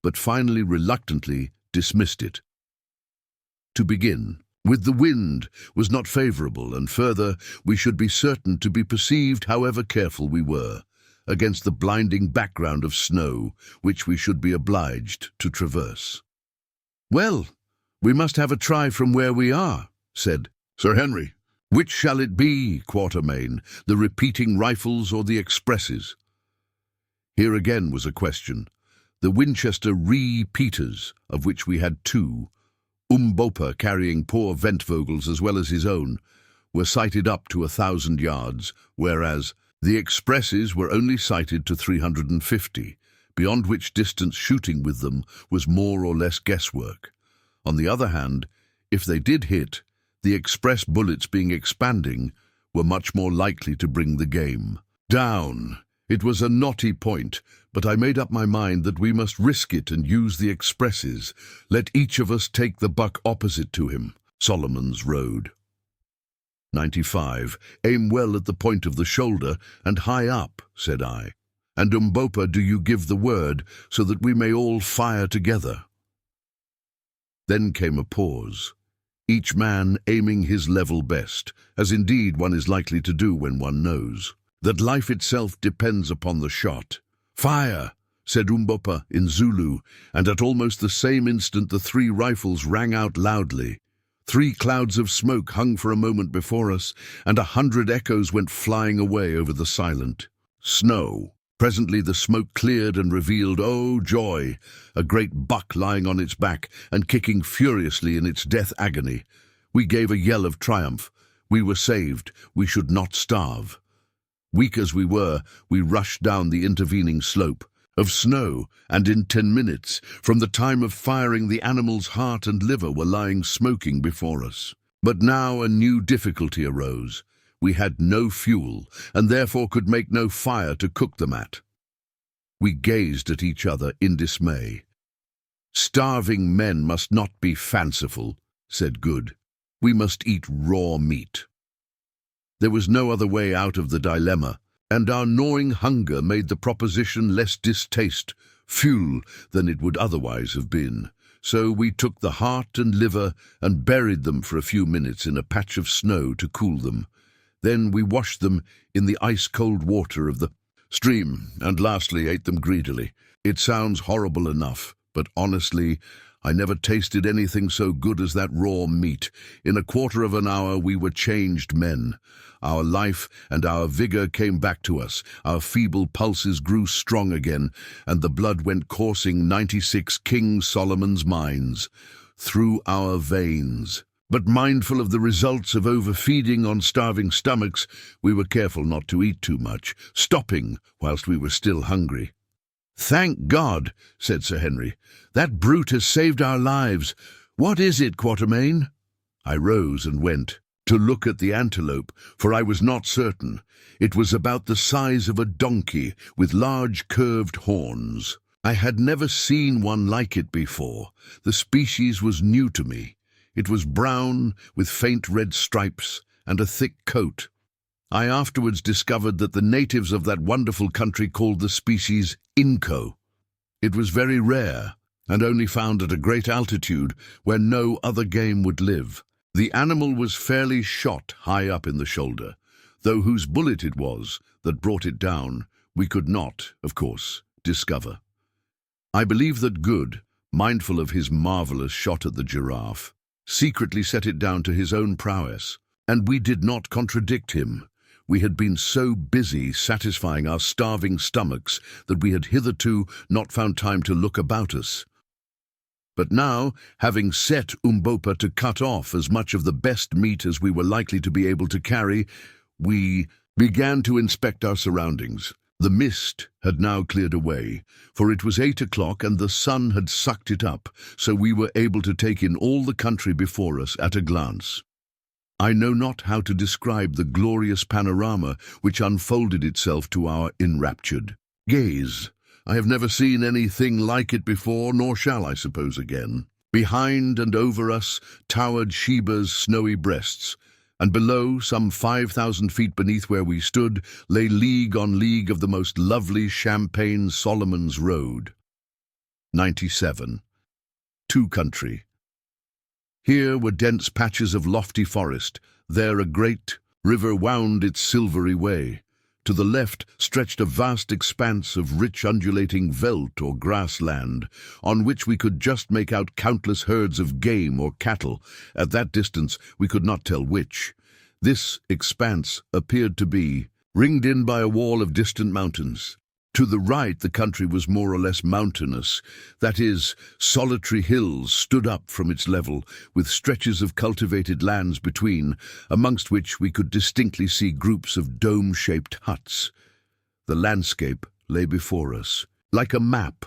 but finally reluctantly dismissed it. To begin with, the wind was not favorable, and further, we should be certain to be perceived, however careful we were, against the blinding background of snow, which we should be obliged to traverse. "Well, we must have a try from where we are," said Sir Henry. "Which shall it be, Quatermain, the repeating rifles or the expresses?" Here again was a question. The Winchester repeaters, of which we had 2, Umbopa carrying poor Ventvogels as well as his own, were sighted up to 1,000 yards, whereas the expresses were only sighted to 350, beyond which distance shooting with them was more or less guesswork. On the other hand, if they did hit, the express bullets being expanding were much more likely to bring the game down. It was a knotty point, but I made up my mind that we must risk it and use the expresses. Let each of us take the buck opposite to him. Solomon's Road. 95. Aim well at the point of the shoulder and high up, said I. And Umbopa, do you give the word so that we may all fire together? Then came a pause, each man aiming his level best, as indeed one is likely to do when one knows that life itself depends upon the shot. Fire, said Umbopa in Zulu, and at almost the same instant the 3 rifles rang out loudly. 3 clouds of smoke hung for a moment before us, and 100 echoes went flying away over the silent snow. Presently the smoke cleared and revealed, oh joy, a great buck lying on its back and kicking furiously in its death agony. We gave a yell of triumph. We were saved. We should not starve. Weak as we were, we rushed down the intervening slope of snow, and in 10 minutes, from the time of firing, the animal's heart and liver were lying smoking before us. But now a new difficulty arose. We had no fuel, and therefore could make no fire to cook them at. We gazed at each other in dismay. Starving men must not be fanciful, said Good. We must eat raw meat. There was no other way out of the dilemma, and our gnawing hunger made the proposition less distasteful than it would otherwise have been. So we took the heart and liver and buried them for a few minutes in a patch of snow to cool them. Then we washed them in the ice-cold water of the stream, and lastly ate them greedily. It sounds horrible enough, but honestly, I never tasted anything so good as that raw meat. In a quarter of an hour we were changed men. Our life and our vigor came back to us, our feeble pulses grew strong again, and the blood went coursing 96 King Solomon's mines through our veins. But mindful of the results of overfeeding on starving stomachs, we were careful not to eat too much, stopping whilst we were still hungry. "Thank God," said Sir Henry. "That brute has saved our lives. What is it, Quatermain?" I rose and went to look at the antelope, for I was not certain. It was about the size of a donkey, with large curved horns. I had never seen one like it before. The species was new to me. It was brown, with faint red stripes, and a thick coat. I afterwards discovered that the natives of that wonderful country called the species Inco. It was very rare, and only found at a great altitude where no other game would live. The animal was fairly shot high up in the shoulder, though whose bullet it was that brought it down, we could not, of course, discover. I believe that Good, mindful of his marvelous shot at the giraffe, secretly set it down to his own prowess, and we did not contradict him. We had been so busy satisfying our starving stomachs that we had hitherto not found time to look about us. But now, having set Umbopa to cut off as much of the best meat as we were likely to be able to carry, we began to inspect our surroundings. The mist had now cleared away, for it was 8 o'clock and the sun had sucked it up, so we were able to take in all the country before us at a glance. I know not how to describe the glorious panorama which unfolded itself to our enraptured gaze. I have never seen anything like it before, nor shall I suppose again. Behind and over us towered Sheba's snowy breasts, and below, some 5,000 feet beneath where we stood, lay league on league of the most lovely champagne Solomon's Road. 97. Two country. Here were dense patches of lofty forest, there a great river wound its silvery way. To the left stretched a vast expanse of rich undulating veldt or grassland, on which we could just make out countless herds of game or cattle. At that distance we could not tell which. This expanse appeared to be ringed in by a wall of distant mountains. To the right the country was more or less mountainous, that is, solitary hills stood up from its level, with stretches of cultivated lands between, amongst which we could distinctly see groups of dome-shaped huts. The landscape lay before us, like a map,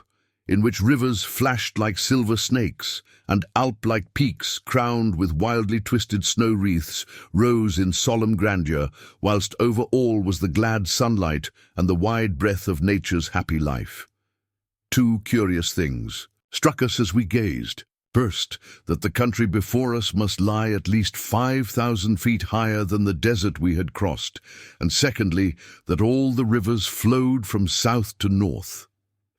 in which rivers flashed like silver snakes, and Alp-like peaks, crowned with wildly twisted snow wreaths, rose in solemn grandeur, whilst over all was the glad sunlight and the wide breath of nature's happy life. Two curious things struck us as we gazed. First, that the country before us must lie at least 5,000 feet higher than the desert we had crossed, and secondly, that all the rivers flowed from south to north.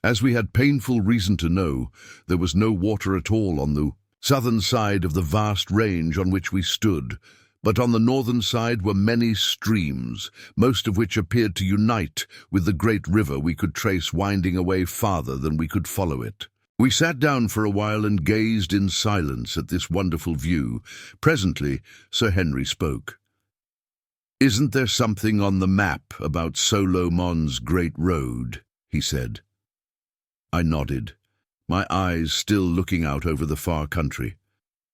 As we had painful reason to know, there was no water at all on the southern side of the vast range on which we stood, but on the northern side were many streams, most of which appeared to unite with the great river we could trace winding away farther than we could follow it. We sat down for a while and gazed in silence at this wonderful view. Presently, Sir Henry spoke. "Isn't there something on the map about Solomon's Great Road?" he said. I nodded, my eyes still looking out over the far country.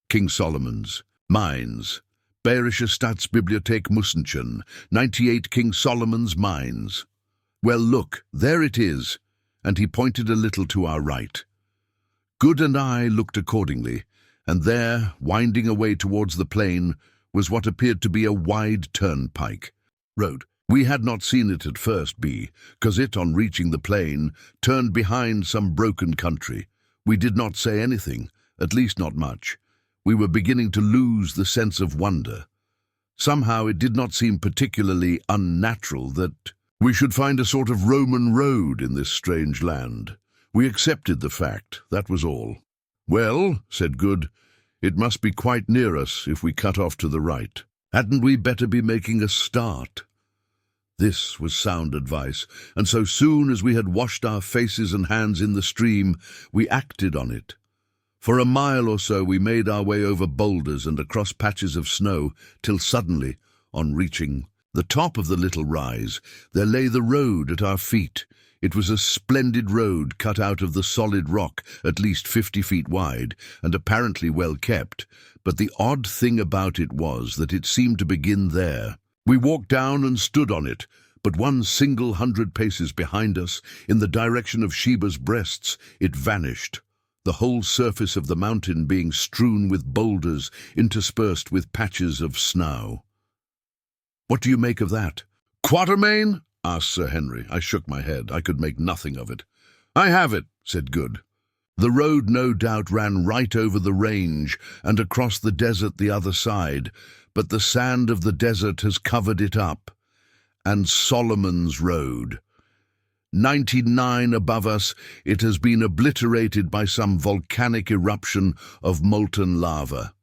King Solomon's Mines. Bayerische Staatsbibliothek Mussenchen, 98 King Solomon's Mines. Well, look, there it is, and he pointed a little to our right. Good and I looked accordingly, and there, winding away towards the plain, was what appeared to be a wide turnpike road. We had not seen it at first, because it, on reaching the plain, turned behind some broken country. We did not say anything, at least not much. We were beginning to lose the sense of wonder. Somehow it did not seem particularly unnatural that we should find a sort of Roman road in this strange land. We accepted the fact, that was all. "Well," said Good, "it must be quite near us if we cut off to the right. Hadn't we better be making a start?" This was sound advice, and so soon as we had washed our faces and hands in the stream, we acted on it. For a mile or so we made our way over boulders and across patches of snow, till suddenly, on reaching the top of the little rise, there lay the road at our feet. It was a splendid road cut out of the solid rock, at least 50 feet wide, and apparently well kept, but the odd thing about it was that it seemed to begin there. We walked down and stood on it, but one single 100 paces behind us, in the direction of Sheba's breasts, it vanished, the whole surface of the mountain being strewn with boulders interspersed with patches of snow. "What do you make of that?" "Quatermain?" asked Sir Henry. I shook my head. I could make nothing of it. "I have it," said Good. The road no doubt ran right over the range and across the desert the other side, but the sand of the desert has covered it up. And Solomon's Road. 99 above us, it has been obliterated by some volcanic eruption of molten lava.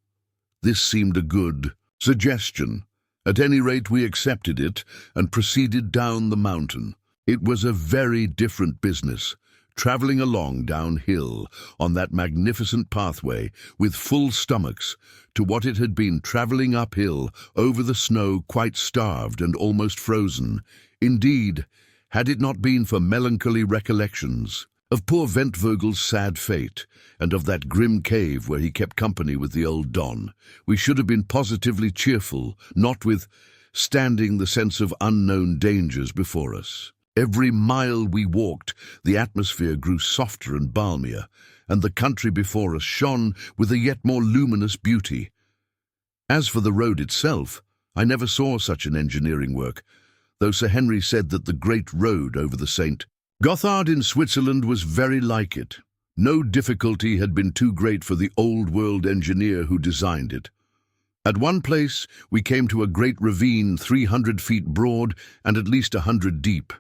This seemed a good suggestion. At any rate, we accepted it and proceeded down the mountain. It was a very different business, travelling along downhill on that magnificent pathway with full stomachs to what it had been travelling uphill over the snow, quite starved and almost frozen. Indeed, had it not been for melancholy recollections of poor Ventvogel's sad fate and of that grim cave where he kept company with the old Don, we should have been positively cheerful, notwithstanding the sense of unknown dangers before us. Every mile we walked, the atmosphere grew softer and balmier, and the country before us shone with a yet more luminous beauty. As for the road itself, I never saw such an engineering work, though Sir Henry said that the great road over the St. Gothard in Switzerland was very like it. No difficulty had been too great for the old-world engineer who designed it. At one place we came to a great ravine 300 feet broad and at least 100 deep.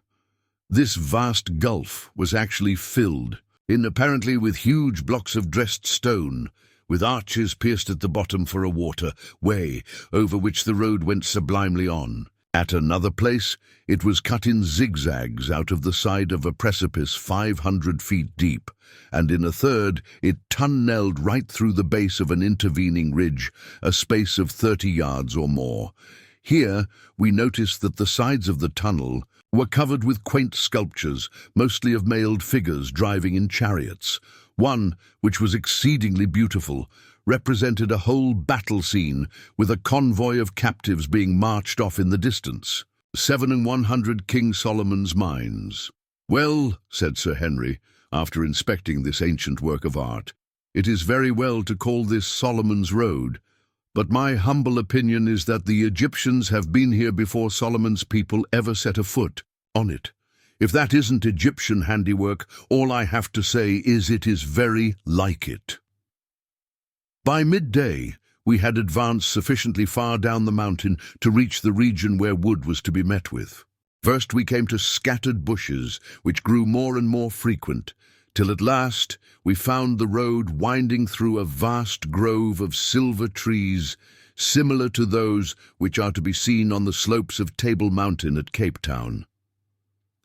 This vast gulf was actually filled in apparently with huge blocks of dressed stone, with arches pierced at the bottom for a water-way over which the road went sublimely on. At another place, it was cut in zigzags out of the side of a precipice 500 feet deep, and in a third it tunnelled right through the base of an intervening ridge, a space of 30 yards or more. Here we noticed that the sides of the tunnel were covered with quaint sculptures, mostly of mailed figures driving in chariots. One, which was exceedingly beautiful, represented a whole battle scene with a convoy of captives being marched off in the distance. 700 King Solomon's Mines. "Well," said Sir Henry, after inspecting this ancient work of art, "it is very well to call this Solomon's Road, but my humble opinion is that the Egyptians have been here before Solomon's people ever set a foot on it. If that isn't Egyptian handiwork, all I have to say is it is very like it." By midday, we had advanced sufficiently far down the mountain to reach the region where wood was to be met with. First we came to scattered bushes, which grew more and more frequent, till at last we found the road winding through a vast grove of silver trees, similar to those which are to be seen on the slopes of Table Mountain at Cape Town.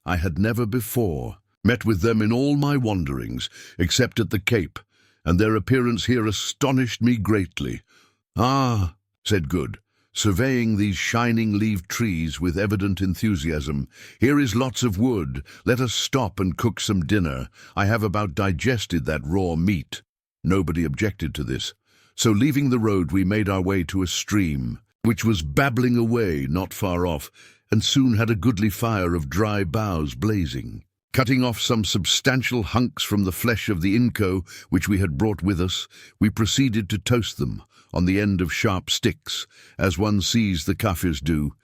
I had never before met with them in all my wanderings, except at the Cape, and their appearance here astonished me greatly. "Ah," said Good, surveying these shining-leaved trees with evident enthusiasm, "here is lots of wood. Let us stop and cook some dinner. I have about digested that raw meat." Nobody objected to this, so leaving the road we made our way to a stream, which was babbling away not far off, and soon had a goodly fire of dry boughs blazing. Cutting off some substantial hunks from the flesh of the inco which we had brought with us, we proceeded to toast them on the end of sharp sticks, as one sees the Kafirs do,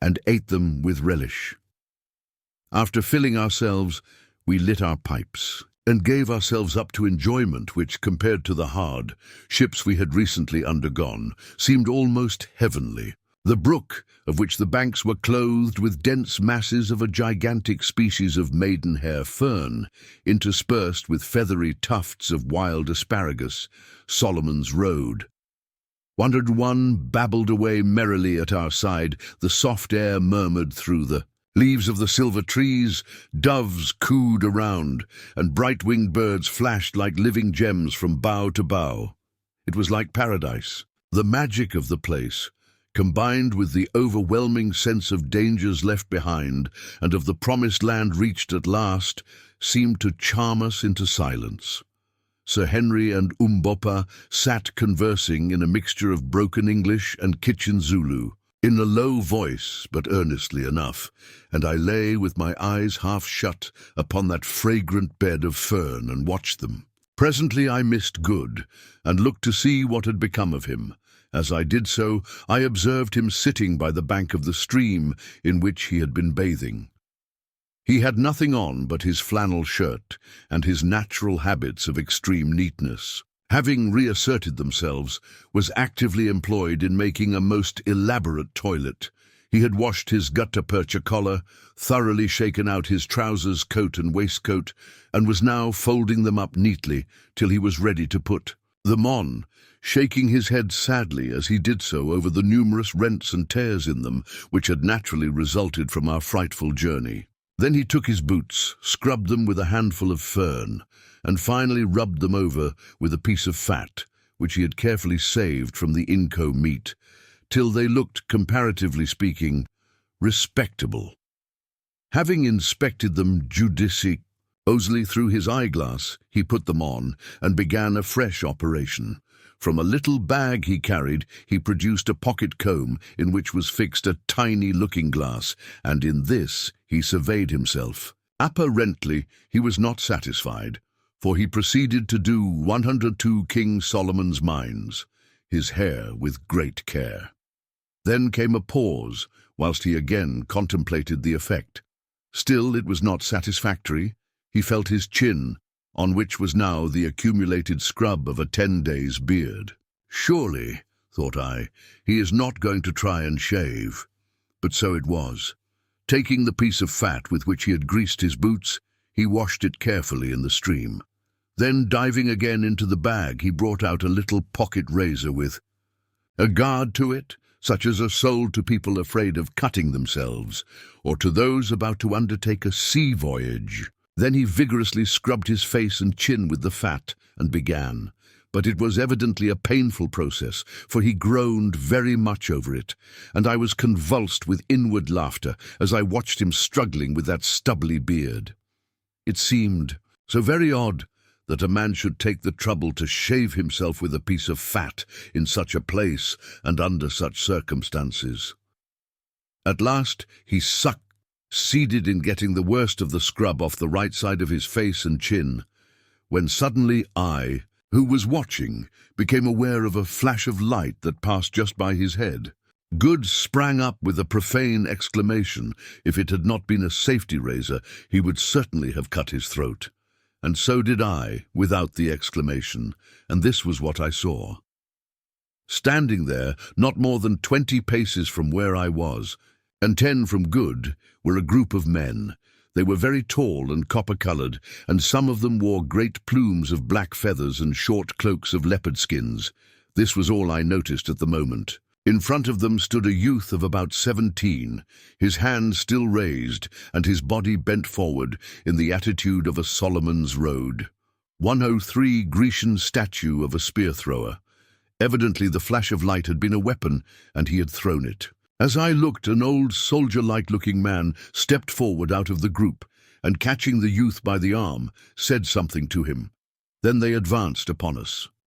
and ate them with relish. After filling ourselves, we lit our pipes, and gave ourselves up to enjoyment which, compared to the hardships we had recently undergone, seemed almost heavenly. The brook, of which the banks were clothed with dense masses of a gigantic species of maidenhair fern, interspersed with feathery tufts of wild asparagus, Solomon's Road. 101 babbled away merrily at our side, the soft air murmured through the leaves of the silver trees, doves cooed around, and bright-winged birds flashed like living gems from bough to bough. It was like paradise. The magic of the place, combined with the overwhelming sense of dangers left behind and of the promised land reached at last, seemed to charm us into silence. Sir Henry and Umbopa sat conversing in a mixture of broken English and kitchen Zulu, in a low voice but earnestly enough, and I lay with my eyes half shut upon that fragrant bed of fern and watched them. Presently I missed Good, and looked to see what had become of him. As I did so, I observed him sitting by the bank of the stream in which he had been bathing. He had nothing on but his flannel shirt and his natural habits of extreme neatness, having reasserted themselves, was actively employed in making a most elaborate toilet. He had washed his gutta-percha collar, thoroughly shaken out his trousers, coat and waistcoat, and was now folding them up neatly till he was ready to put them on, shaking his head sadly as he did so over the numerous rents and tears in them which had naturally resulted from our frightful journey. Then he took his boots, scrubbed them with a handful of fern, and finally rubbed them over with a piece of fat, which he had carefully saved from the inco meat, till they looked, comparatively speaking, respectable. Having inspected them judiciously through his eyeglass, he put them on and began a fresh operation. From a little bag he carried, he produced a pocket comb in which was fixed a tiny looking-glass, and in this he surveyed himself. Apparently he was not satisfied, for he proceeded to do 102 King Solomon's mines, his hair with great care. Then came a pause, whilst he again contemplated the effect. Still it was not satisfactory. He felt his chin, on which was now the accumulated scrub of a 10 days' beard. Surely, thought I, he is not going to try and shave. But so it was. Taking the piece of fat with which he had greased his boots, he washed it carefully in the stream. Then, diving again into the bag, he brought out a little pocket razor with a guard to it, such as are sold to people afraid of cutting themselves, or to those about to undertake a sea voyage. Then he vigorously scrubbed his face and chin with the fat and began. But it was evidently a painful process, for he groaned very much over it, and I was convulsed with inward laughter as I watched him struggling with that stubbly beard. It seemed so very odd that a man should take the trouble to shave himself with a piece of fat in such a place and under such circumstances. At last he succeeded in getting the worst of the scrub off the right side of his face and chin, when suddenly I, who was watching, became aware of a flash of light that passed just by his head. Good sprang up with a profane exclamation. If it had not been a safety razor, he would certainly have cut his throat. And so did I, without the exclamation, and this was what I saw. Standing there, not more than 20 paces from where I was, and 10 from Good, were a group of men. They were very tall and copper-coloured, and some of them wore great plumes of black feathers and short cloaks of leopard skins. This was all I noticed at the moment. In front of them stood a youth of about 17, his hands still raised and his body bent forward in the attitude of a Solomon's Road. 103 Grecian statue of a spear-thrower. Evidently the flash of light had been a weapon, and he had thrown it. As I looked, an old soldier-like looking man stepped forward out of the group, and catching the youth by the arm, said something to him. Then they advanced upon us.